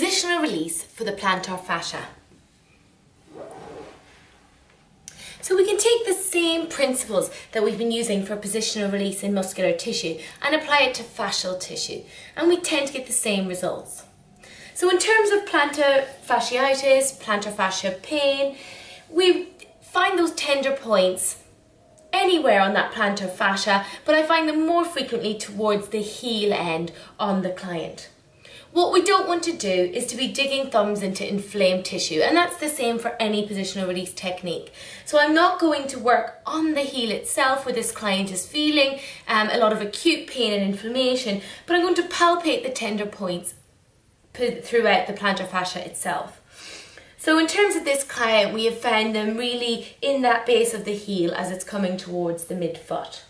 positional release for the plantar fascia. So we can take the same principles that we've been using for positional release in muscular tissue and apply it to fascial tissue, and we tend to get the same results. So in terms of plantar fasciitis, plantar fascia pain, we find those tender points anywhere on that plantar fascia, but I find them more frequently towards the heel end on the client. What we don't want to do is to be digging thumbs into inflamed tissue, and that's the same for any positional release technique. So I'm not going to work on the heel itself where this client is feeling a lot of acute pain and inflammation, but I'm going to palpate the tender points throughout the plantar fascia itself. So in terms of this client, we have found them really in that base of the heel as it's coming towards the midfoot.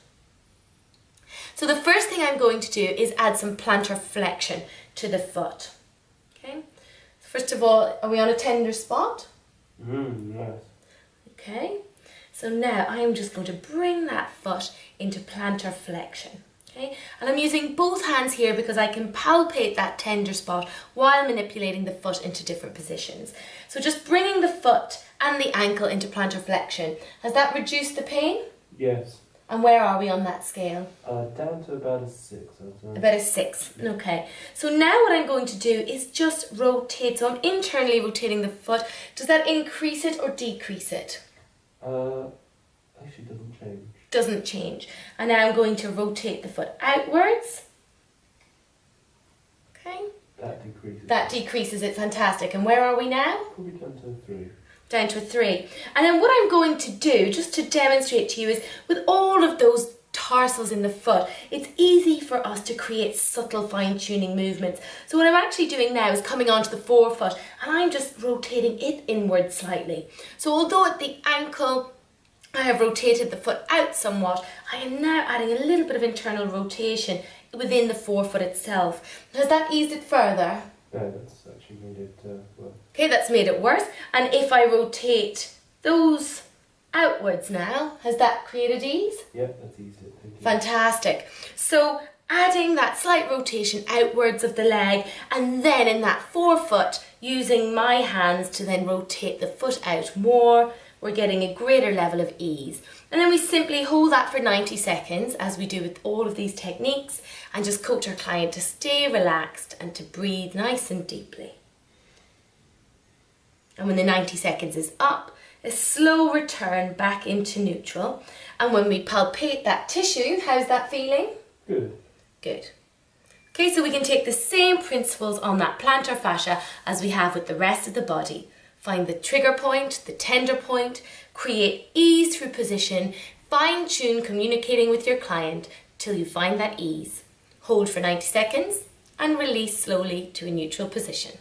So the first thing I'm going to do is add some plantar flexion to the foot. Okay. First of all, are we on a tender spot? Yes. Okay. So now I am just going to bring that foot into plantar flexion. Okay. And I'm using both hands here because I can palpate that tender spot while manipulating the foot into different positions. So just bringing the foot and the ankle into plantar flexion. Has that reduced the pain? Yes. And where are we on that scale? Down to about a 6. About a 6, okay. So now what I'm going to do is just rotate, so I'm internally rotating the foot. Does that increase it or decrease it? Actually doesn't change. Doesn't change. And now I'm going to rotate the foot outwards. Okay. That decreases. That decreases it, fantastic. And where are we now? Probably down to a 3. Down to a 3. And then what I'm going to do, just to demonstrate to you, is with all of those tarsals in the foot, it's easy for us to create subtle fine-tuning movements. So what I'm actually doing now is coming onto the forefoot and I'm just rotating it inward slightly. So although at the ankle I have rotated the foot out somewhat, I am now adding a little bit of internal rotation within the forefoot itself. Has that eased it further? Yeah, that's actually made it worse. Okay, that's made it worse. And if I rotate those outwards now, has that created ease? Yeah, that's eased it. Thank you. Fantastic. So adding that slight rotation outwards of the leg, and then in that forefoot, using my hands to then rotate the foot out more, we're getting a greater level of ease. And then we simply hold that for 90 seconds, as we do with all of these techniques, and just coach our client to stay relaxed and to breathe nice and deeply. And when the 90 seconds is up, a slow return back into neutral. And when we palpate that tissue, how's that feeling? Good. Good. Okay, so we can take the same principles on that plantar fascia as we have with the rest of the body. Find the trigger point, the tender point, create ease through position, fine-tune communicating with your client till you find that ease. Hold for 90 seconds and release slowly to a neutral position.